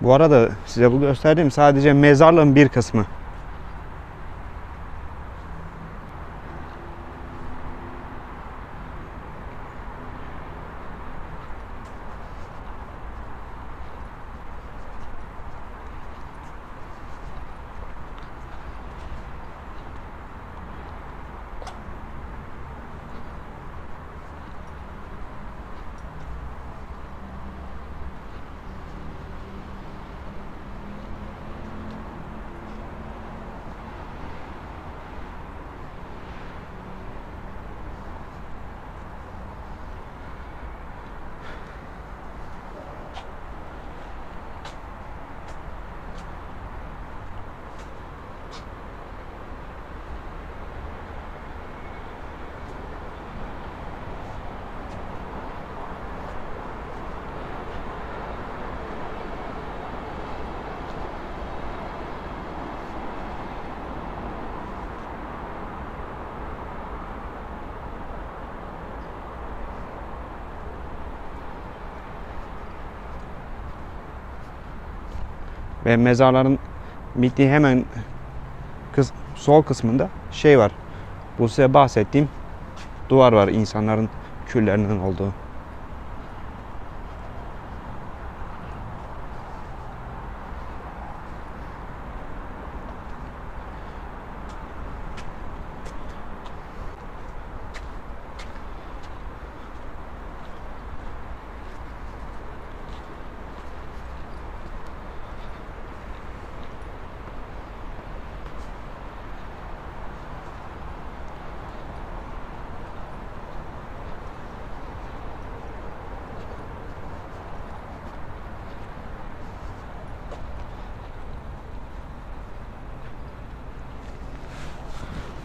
Bu arada size bu gösterdiğim sadece mezarlığın bir kısmı. Ve mezarların bittiği hemen sol kısmında şey var. Bu size bahsettiğim duvar var, insanların küllerinin olduğu.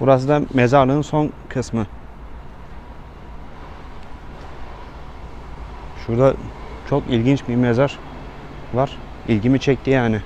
Burası da mezarlığın son kısmı. Şurada çok ilginç bir mezar var. İlgimi çekti yani.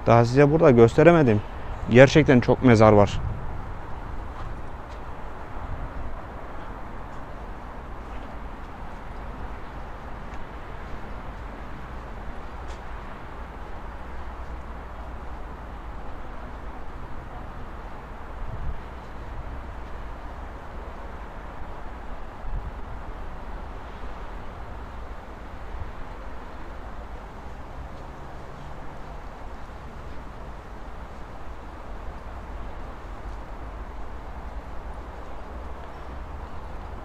Daha size burada gösteremedim. Gerçekten çok mezar var.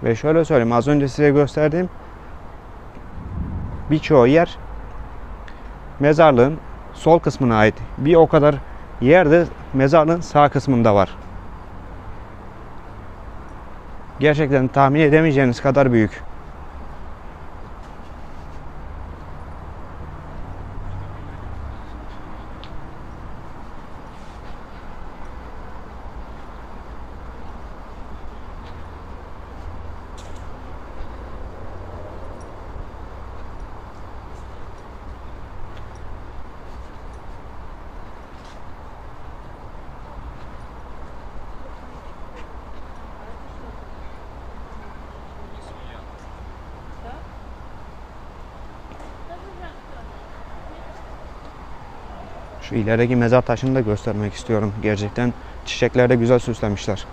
Ve şöyle söyleyeyim, az önce size gösterdiğim birçoğu yer mezarlığın sol kısmına ait. Bir o kadar yer de mezarlığın sağ kısmında var. Gerçekten tahmin edemeyeceğiniz kadar büyük. Şu ilerideki mezar taşını da göstermek istiyorum. Gerçekten çiçekler de güzel süslemişler.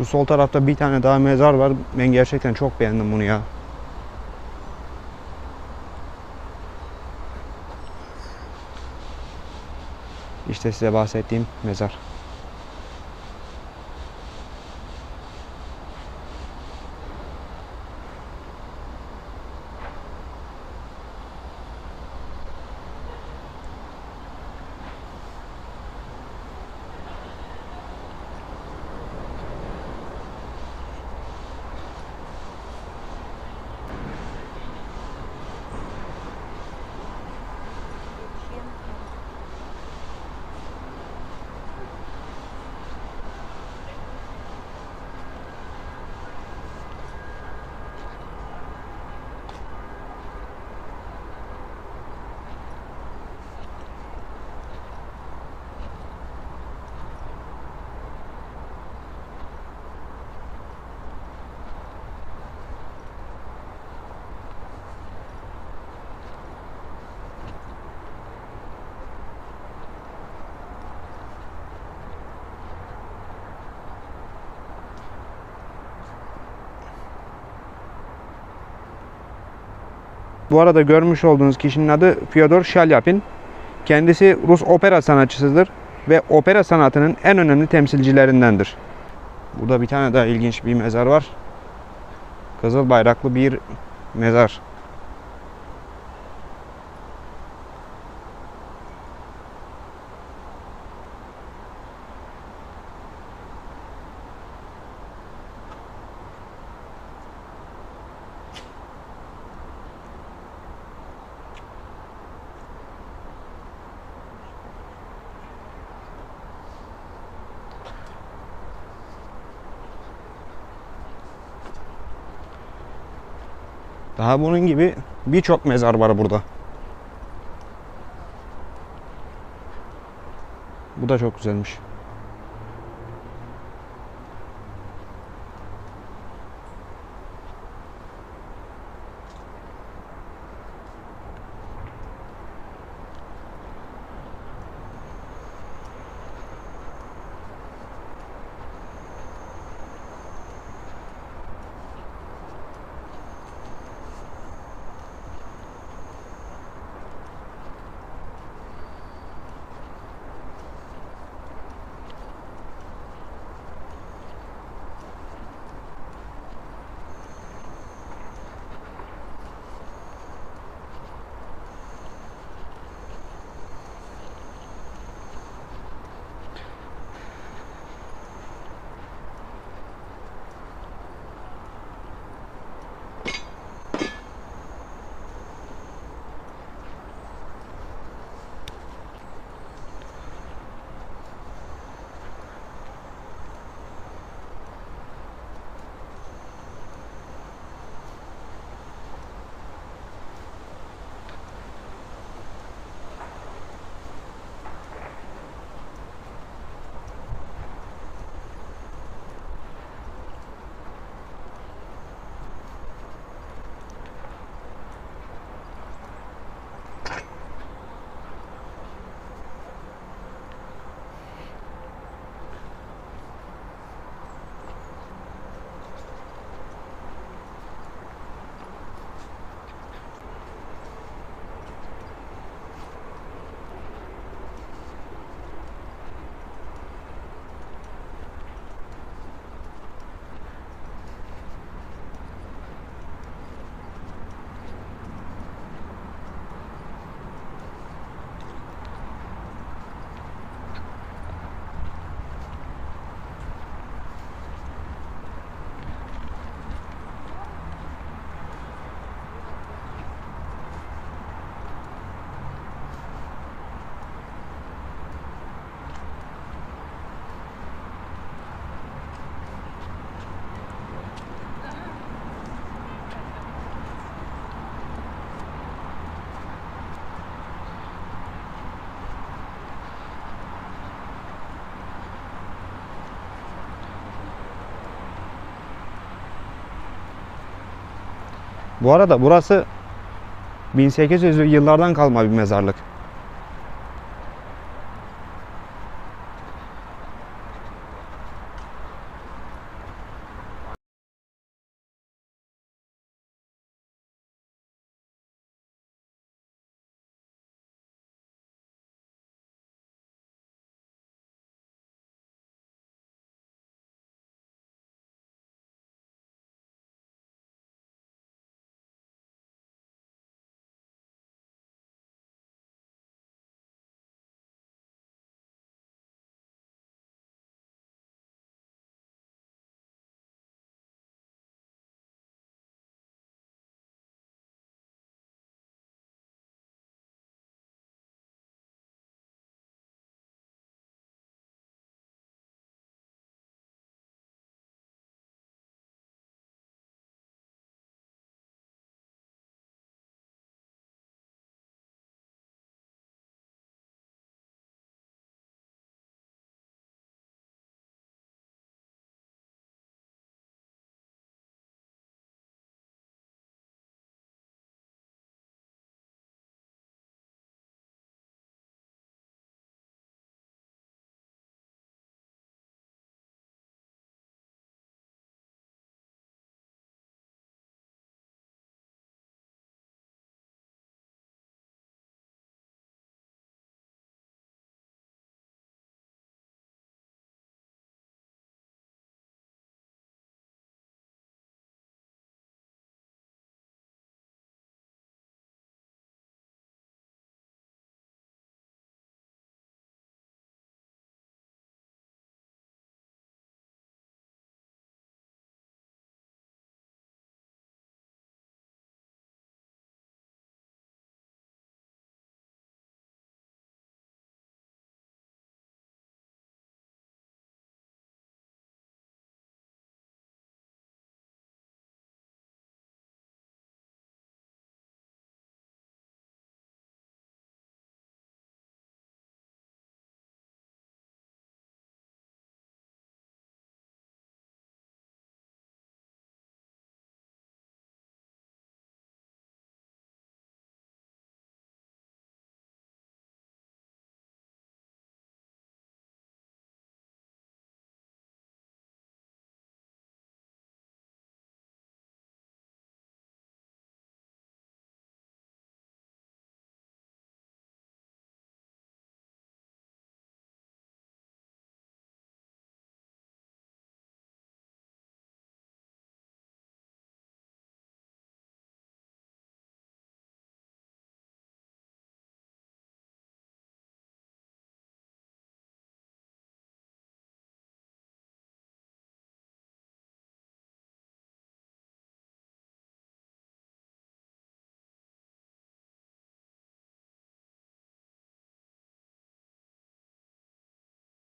Şu sol tarafta bir tane daha mezar var. Ben gerçekten çok beğendim bunu ya. İşte size bahsettiğim mezar. Bu arada görmüş olduğunuz kişinin adı Fyodor Şalyapin. Kendisi Rus opera sanatçısıdır ve opera sanatının en önemli temsilcilerindendir. Burada bir tane daha ilginç bir mezar var. Kızıl bayraklı bir mezar. Daha bunun gibi birçok mezar var burada. Bu da çok güzelmiş. Bu arada burası 1800'lü yıllardan kalma bir mezarlık.